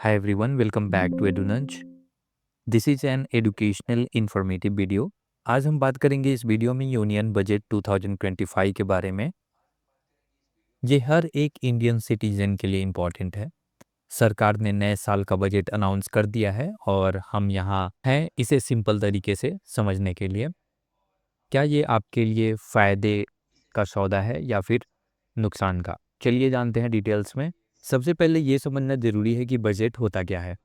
Hi everyone, welcome back to EduNudge. This is an educational informative video. आज हम बात करेंगे इस वीडियो में यूनियन बजट 2025 के बारे में। ये हर एक इंडियन सिटीजन के लिए इम्पॉर्टेंट है। सरकार ने नए साल का बजट अनाउंस कर दिया है और हम यहाँ हैं इसे सिंपल तरीके से समझने के लिए। क्या ये आपके लिए फ़ायदे का सौदा है या फिर नुकसान का? चलिए जानते हैं डिटेल्स में। सबसे पहले ये समझना ज़रूरी है कि बजट होता क्या है।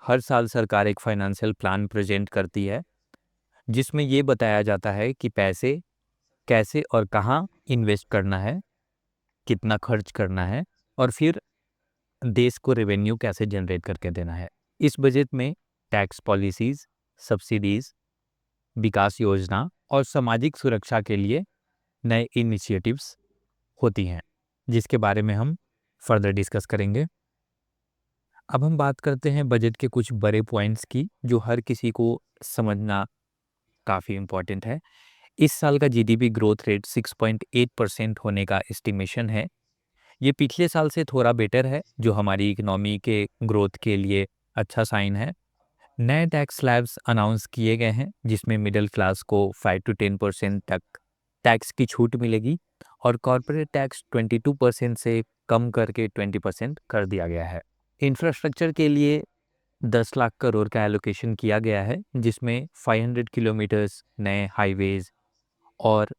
हर साल सरकार एक फाइनेंशियल प्लान प्रेजेंट करती है जिसमें ये बताया जाता है कि पैसे कैसे और कहाँ इन्वेस्ट करना है, कितना खर्च करना है और फिर देश को रेवेन्यू कैसे जनरेट करके देना है। इस बजट में टैक्स पॉलिसीज़, सब्सिडीज़, विकास योजना और सामाजिक सुरक्षा के लिए नए इनिशिएटिव्स होती हैं, जिसके बारे में हम फर्दर डिस्कस करेंगे। अब हम बात करते हैं बजट के कुछ बड़े पॉइंट्स की, जो हर किसी को समझना काफ़ी इम्पोर्टेंट है। इस साल का जीडीपी ग्रोथ रेट 6.8% होने का एस्टिमेशन है। ये पिछले साल से थोड़ा बेटर है, जो हमारी इकोनॉमी के ग्रोथ के लिए अच्छा साइन है। नए टैक्स स्लैब्स अनाउंस किए गए हैं, जिसमें मिडिल क्लास को 5 to 10% तक टैक्स की छूट मिलेगी और कॉर्पोरेट टैक्स 22% से कम करके 20% कर दिया गया है। इंफ्रास्ट्रक्चर के लिए 10 लाख करोड़ का एलोकेशन किया गया है, जिसमें 500 किलोमीटर्स नए हाईवेज और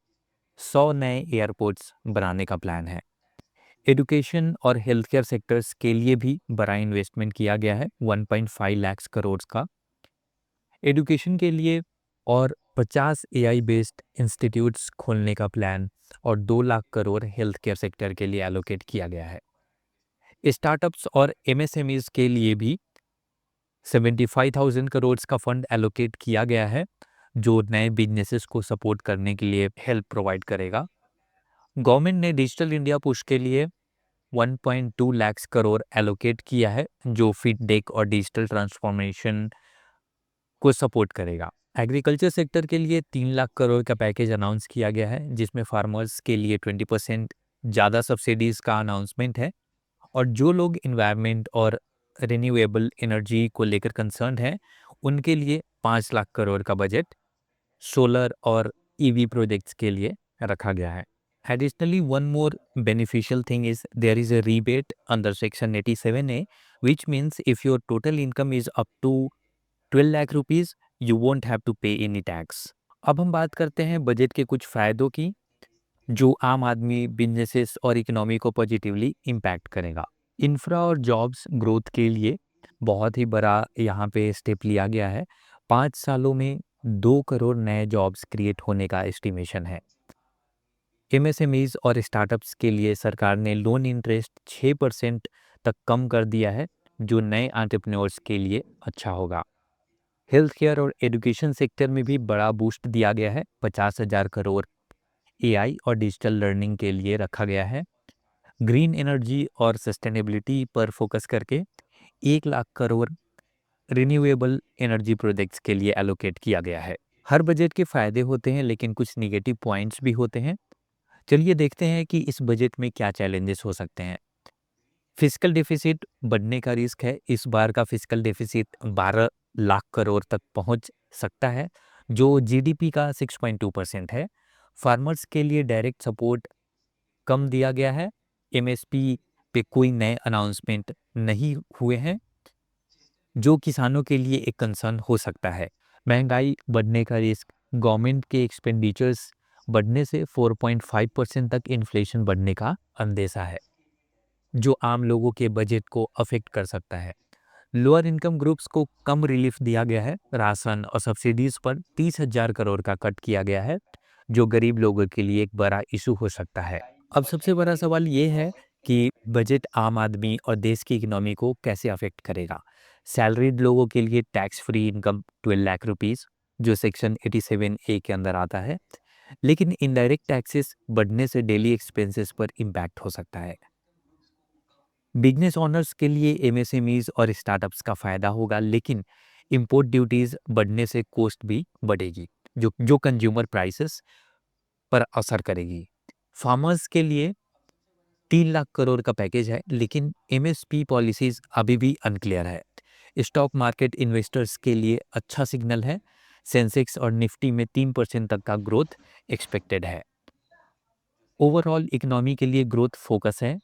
100 नए एयरपोर्ट्स बनाने का प्लान है। एजुकेशन और हेल्थ केयर सेक्टर्स के लिए भी बड़ा इन्वेस्टमेंट किया गया है, 1.5 लाख करोड़ का। एजुकेशन के लिए और 50 एआई बेस्ड इंस्टीट्यूट्स खोलने का प्लान और 2 lakh crore health care sector के लिए एलोकेट किया गया है। स्टार्टअप्स और एमएसएमईज के लिए भी 75,000 करोड़ का फंड एलोकेट किया गया है, जो नए बिजनेसेस को सपोर्ट करने के लिए हेल्प प्रोवाइड करेगा। गवर्नमेंट ने डिजिटल इंडिया पुश के लिए 1.2 लाख करोड़ एलोकेट किया है, जो फिनटेक और डिजिटल ट्रांसफॉर्मेशन को सपोर्ट करेगा। एग्रीकल्चर सेक्टर के लिए 3 लाख करोड़ का पैकेज अनाउंस किया गया है, जिसमें फार्मर्स के लिए 20% ज़्यादा सब्सिडीज़ का अनाउंसमेंट है और जो लोग इन्वायरमेंट और रिन्यूएबल एनर्जी को लेकर कंसर्न हैं, उनके लिए 5 लाख करोड़ का बजट सोलर और ईवी प्रोजेक्ट्स के लिए रखा गया है। Additionally, one more beneficial thing is there is a rebate under Section 87A, which means if your total income is up to 12 lakh rupees, you won't have to pay any tax. अब हम बात करते हैं budget के कुछ फ़ायदों की, जो आम आदमी, बिजनेसेस और इकोनॉमी को पॉजिटिवली इम्पैक्ट करेगा। इंफ्रा और जॉब्स ग्रोथ के लिए बहुत ही बड़ा यहाँ पे स्टेप लिया गया है। 5 सालों में 2 करोड़ नए जॉब्स क्रिएट होने का एस्टिमेशन है। एमएसएमईज और स्टार्टअप्स के लिए सरकार ने लोन इंटरेस्ट 6% तक कम कर दिया है, जो नए एंटरप्रेन्योर्स के लिए अच्छा होगा। हेल्थ केयर और एजुकेशन सेक्टर में भी बड़ा बूस्ट दिया गया है, 50,000 करोड़ एआई और डिजिटल लर्निंग के लिए रखा गया है। ग्रीन एनर्जी और सस्टेनेबिलिटी पर फोकस करके 1 lakh crore renewable energy projects के लिए एलोकेट किया गया है। हर बजट के फायदे होते हैं, लेकिन कुछ निगेटिव पॉइंट्स भी होते हैं। चलिए देखते हैं कि इस बजट में क्या चैलेंजेस हो सकते हैं। फिस्कल डेफिसिट बढ़ने का रिस्क है। इस बार का फिस्कल डेफिसिट 12 लाख करोड़ तक पहुंच सकता है, जो जीडीपी का 6.2% है। फार्मर्स के लिए डायरेक्ट सपोर्ट कम दिया गया है। एमएसपी पे कोई नए अनाउंसमेंट नहीं हुए हैं, जो किसानों के लिए एक कंसर्न हो सकता है। महंगाई बढ़ने का रिस्क, गवर्नमेंट के एक्सपेंडिचर्स बढ़ने से 4.5% तक इन्फ्लेशन बढ़ने का अंदेशा है, जो आम लोगों के बजट को अफेक्ट कर सकता है। लोअर इनकम ग्रुप्स को कम रिलीफ दिया गया है। राशन और सब्सिडीज पर 30,000 करोड़ का कट किया गया है, जो गरीब लोगों के लिए एक बड़ा इशू हो सकता है। अब सबसे बड़ा सवाल ये है कि बजट आम आदमी और देश की इकोनॉमी को कैसे अफेक्ट करेगा। सैलरीड लोगों के लिए tax free income 12 lakh rupees, जो सेक्शन 87A के अंदर आता है, लेकिन इनडायरेक्ट टैक्सेस बढ़ने से डेली एक्सपेंसेस पर इम्पैक्ट हो सकता है। बिजनेस ओनर्स के लिए एमएसएमईज और स्टार्टअप्स का फायदा होगा, लेकिन इंपोर्ट ड्यूटीज बढ़ने से कॉस्ट भी बढ़ेगी, जो कंज्यूमर प्राइसेस पर असर करेगी। फार्मर्स के लिए 3 लाख करोड़ का पैकेज है, लेकिन एमएसपी पॉलिसीज अभी भी अनक्लियर है। स्टॉक मार्केट इन्वेस्टर्स के लिए अच्छा सिग्नल है। सेंसेक्स और निफ्टी में 3% तक का ग्रोथ एक्सपेक्टेड है। ओवरऑल इकोनॉमी के लिए ग्रोथ फोकस है,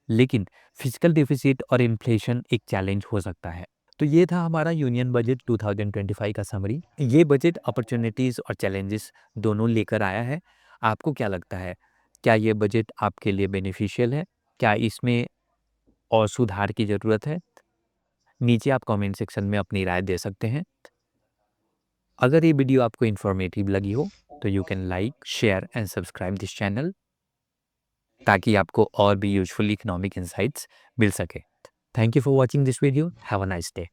लेकिन फिजिकल डिफिसिट और इन्फ्लेशन एक चैलेंज हो सकता है। तो ये था हमारा यूनियन बजट 2025 का समरी। ये बजट अपॉर्चुनिटीज़ और चैलेंजेस दोनों लेकर आया है। आपको क्या लगता है, क्या ये बजट आपके लिए बेनिफिशियल है? क्या इसमें और सुधार की ज़रूरत है? नीचे आप कमेंट सेक्शन में अपनी राय दे सकते हैं। अगर ये वीडियो आपको इन्फॉर्मेटिव लगी हो तो you can like, share and subscribe this channel, ताकि आपको और भी यूजफुल इकोनॉमिक इंसाइट्स मिल सके। Thank you for watching this video. Have a nice day.